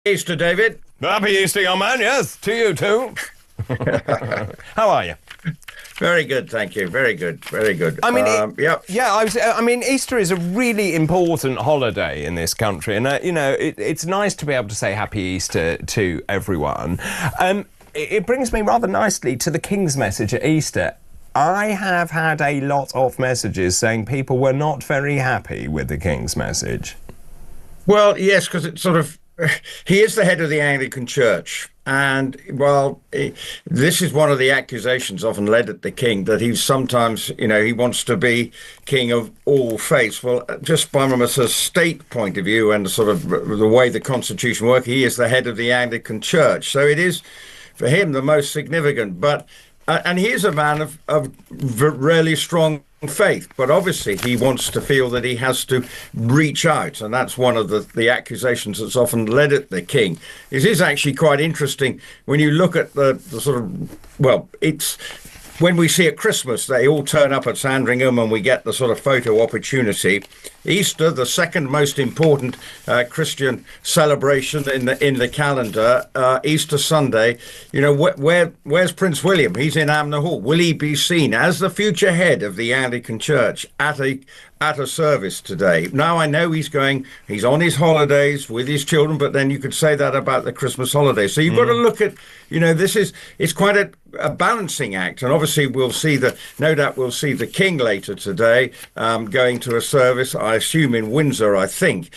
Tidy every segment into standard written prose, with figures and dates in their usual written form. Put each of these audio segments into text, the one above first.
Easter, David. Happy Easter, young man. Yes, to you too. How are you? Very good, thank you. Very good, very good. I mean, yeah. I mean, Easter is a really important holiday in this country, and it's nice to be able to say Happy Easter to everyone. It brings me rather nicely to the King's message at Easter. I have had a lot of messages saying people were not very happy with the King's message. Well, yes, because it's sort of he is the head of the Anglican Church. And while this is one of the accusations often led at the king, that he's sometimes, he wants to be king of all faiths. Well, just from a state point of view and sort of the way the constitution works, he is the head of the Anglican Church. So it is, for him, the most significant. But and he is a man of really strong faith, but obviously he wants to feel that he has to reach out, and that's one of the accusations that's often led at the king. It is actually quite interesting when you look at the sort of, well, it's when we see at Christmas they all turn up at Sandringham and we get the sort of photo opportunity. Easter, the second most important Christian celebration in the calendar, Easter Sunday, where's Prince William? He's in Amner Hall. Will he be seen as the future head of the Anglican Church at a service today? Now, I know he's on his holidays with his children, but then you could say that about the Christmas holidays. So you've got to look at, it's quite a balancing act. And obviously no doubt we'll see the King later today going to a service, I assume in Windsor, I think,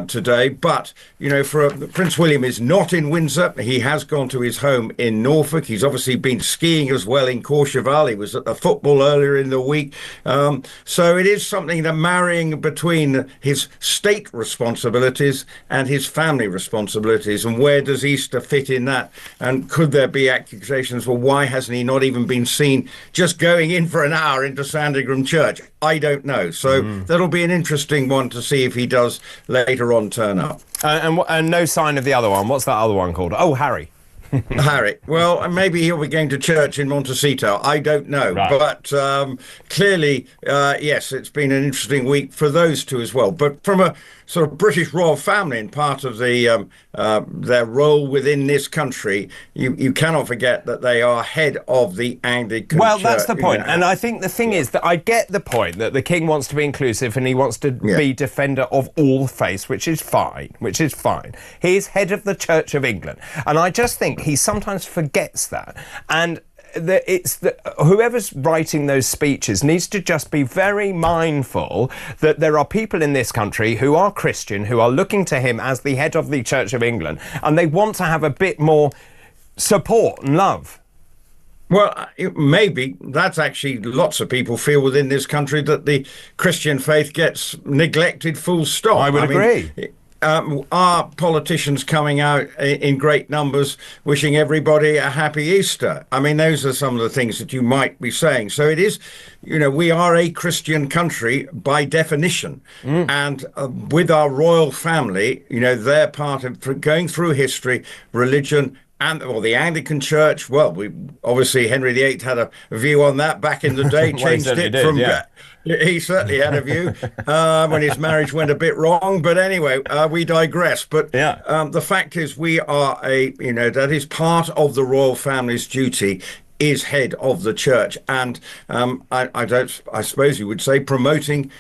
today. But, Prince William is not in Windsor. He has gone to his home in Norfolk. He's obviously been skiing as well in Courchevel. He was at the football earlier in the week. So it is something that marrying between his state responsibilities and his family responsibilities, and where does Easter fit in that? And could there be accusations, well, why hasn't he not even been seen just going in for an hour into Sandringham Church? I don't know. So that'll be an interesting one to see if he does later on turn up. And no sign of the other one. What's that other one called? Oh, Harry. Harry. Well, maybe he'll be going to church in Montecito. I don't know. Right. But clearly, yes, it's been an interesting week for those two as well. But from a sort of British royal family and part of their role within this country, you cannot forget that they are head of the Anglican Church. Well, that's the point. And I think the thing is that I get the point that the king wants to be inclusive and he wants to be defender of all faiths, which is fine. He is head of the Church of England. And I just think he sometimes forgets that. And whoever's writing those speeches needs to just be very mindful that there are people in this country who are Christian, who are looking to him as the head of the Church of England, and they want to have a bit more support and love. Well, maybe that's actually lots of people feel within this country that the Christian faith gets neglected, full stop. I would agree. Are politicians coming out in great numbers wishing everybody a happy Easter? I mean, those are some of the things that you might be saying. So it is, we are a Christian country by definition. And with our royal family, they're part of going through history, religion, and the Anglican Church. Well, obviously Henry VIII had a view on that back in the day, changed it from... Yeah. He certainly had a view when his marriage went a bit wrong. But anyway, we digress. But the fact is we are that is part of the royal family's duty, is head of the church. And I suppose you would say promoting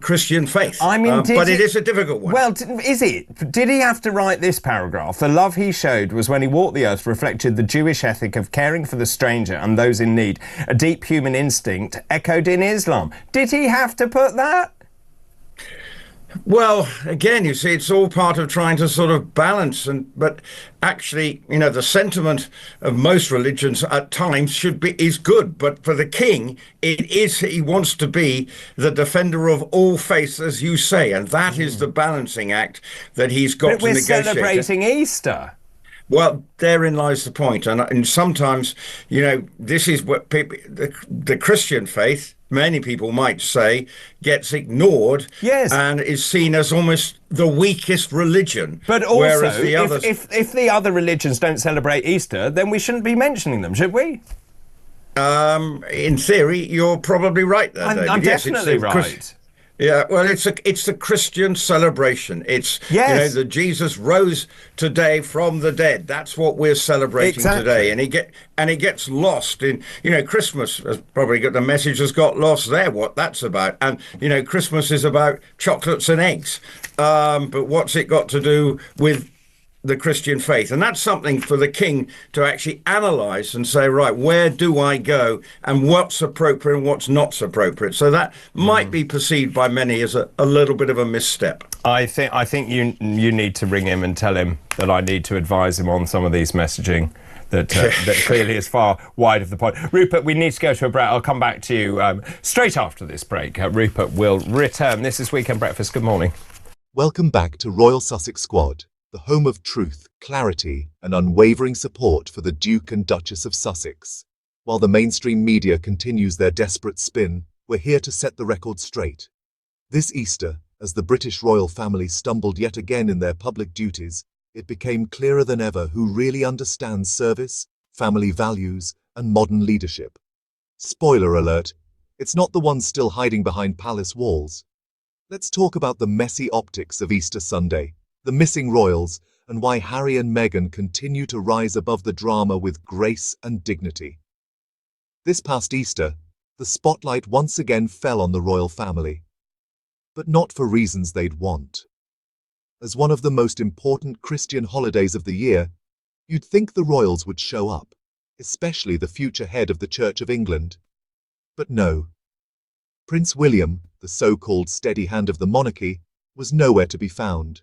Christian faith. I mean, but it is a difficult one. Well, is it? Did he have to write this paragraph? The love he showed was when he walked the earth reflected the Jewish ethic of caring for the stranger and those in need, a deep human instinct echoed in Islam. Did he have to put that? Well, again, you see, it's all part of trying to sort of balance, but actually, the sentiment of most religions at times is good, but for the king, he wants to be the defender of all faiths, as you say, and that is the balancing act that he's got to negotiate. We're celebrating Easter. Well, therein lies the point. And sometimes, this is what the Christian faith, many people might say, gets ignored and is seen as almost the weakest religion. But also, if the other religions don't celebrate Easter, then we shouldn't be mentioning them, should we? In theory, you're probably right there, David. I'm definitely right. Yeah, well, it's a Christian celebration. It's, Yes, that Jesus rose today from the dead. That's what we're celebrating today. exactly. And it gets lost in, Christmas has probably got the message has got lost there, what that's about. And, Christmas is about chocolates and eggs. But what's it got to do with the Christian faith? And that's something for the king to actually analyze and say, right, where do I go and what's appropriate and what's not appropriate? So that might be perceived by many as a little bit of a misstep. I think you need to ring him and tell him that I need to advise him on some of these messaging that clearly is far wide of the point. Rupert, we need to go to a break. I'll come back to you straight after this break. Rupert will return. This is Weekend Breakfast. Good morning. Welcome back to Royal Sussex Squad, the home of truth, clarity, and unwavering support for the Duke and Duchess of Sussex. While the mainstream media continues their desperate spin, we're here to set the record straight. This Easter, as the British royal family stumbled yet again in their public duties, it became clearer than ever who really understands service, family values, and modern leadership. Spoiler alert, it's not the ones still hiding behind palace walls. Let's talk about the messy optics of Easter Sunday, the missing royals, and why Harry and Meghan continue to rise above the drama with grace and dignity. This past Easter, the spotlight once again fell on the royal family, but not for reasons they'd want. As one of the most important Christian holidays of the year, you'd think the royals would show up, especially the future head of the Church of England. But no. Prince William, the so-called steady hand of the monarchy, was nowhere to be found.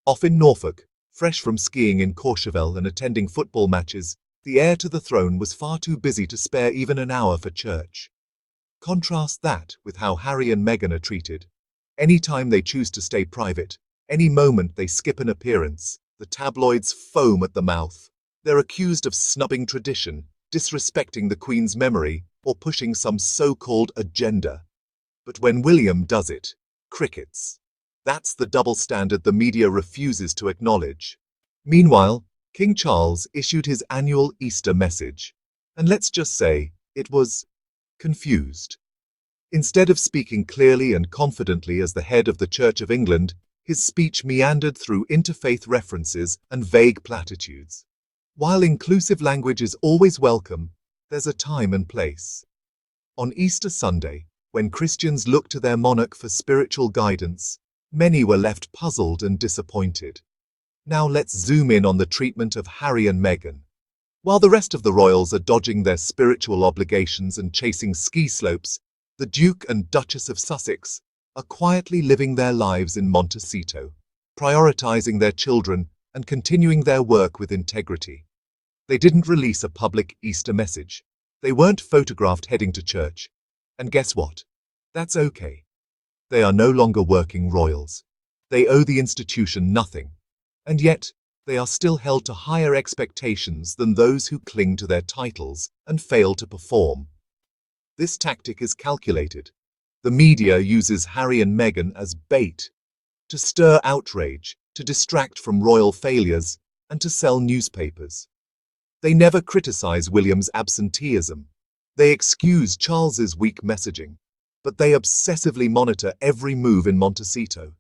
Off in Norfolk, fresh from skiing in Courchevel and attending football matches, the heir to the throne was far too busy to spare even an hour for church. Contrast that with how Harry and Meghan are treated. Any time they choose to stay private, any moment they skip an appearance, the tabloids foam at the mouth. They're accused of snubbing tradition, disrespecting the Queen's memory, or pushing some so-called agenda. But when William does it, crickets. That's the double standard the media refuses to acknowledge. Meanwhile, King Charles issued his annual Easter message. And let's just say, it was confused. Instead of speaking clearly and confidently as the head of the Church of England, his speech meandered through interfaith references and vague platitudes. While inclusive language is always welcome, there's a time and place. On Easter Sunday, when Christians look to their monarch for spiritual guidance, many were left puzzled and disappointed. Now let's zoom in on the treatment of Harry and Meghan. While the rest of the royals are dodging their spiritual obligations and chasing ski slopes, the Duke and Duchess of Sussex are quietly living their lives in Montecito, prioritizing their children and continuing their work with integrity. They didn't release a public Easter message. They weren't photographed heading to church. And guess what? That's okay. They are no longer working royals. They owe the institution nothing. And yet, they are still held to higher expectations than those who cling to their titles and fail to perform. This tactic is calculated. The media uses Harry and Meghan as bait to stir outrage, to distract from royal failures, and to sell newspapers. They never criticize William's absenteeism. They excuse Charles's weak messaging, but they obsessively monitor every move in Montecito.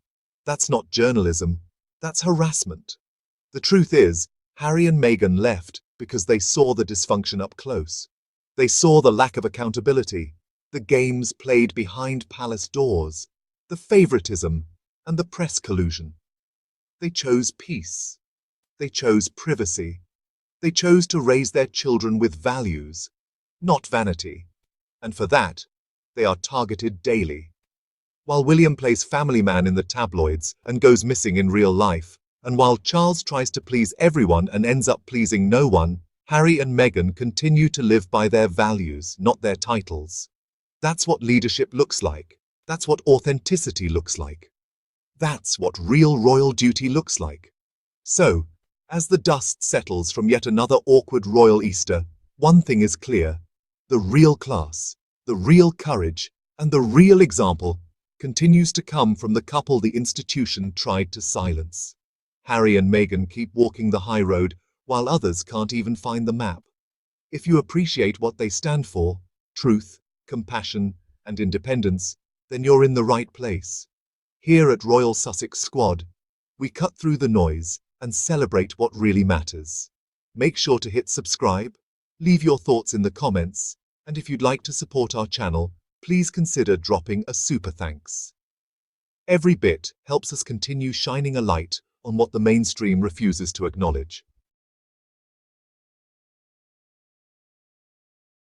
That's not journalism, that's harassment. The truth is, Harry and Meghan left because they saw the dysfunction up close. They saw the lack of accountability, the games played behind palace doors, the favoritism, and the press collusion. They chose peace. They chose privacy. They chose to raise their children with values, not vanity. And for that, they are targeted daily. While William plays family man in the tabloids and goes missing in real life, and while Charles tries to please everyone and ends up pleasing no one, Harry and Meghan continue to live by their values, not their titles. That's what leadership looks like. That's what authenticity looks like. That's what real royal duty looks like. So, as the dust settles from yet another awkward royal Easter, one thing is clear. The real class, the real courage, and the real example continues to come from the couple the institution tried to silence. Harry and Meghan keep walking the high road while others can't even find the map. If you appreciate what they stand for, truth, compassion, and independence, then you're in the right place. Here at Royal Sussex Squad, we cut through the noise and celebrate what really matters. Make sure to hit subscribe, leave your thoughts in the comments, and if you'd like to support our channel, please consider dropping a super thanks. Every bit helps us continue shining a light on what the mainstream refuses to acknowledge.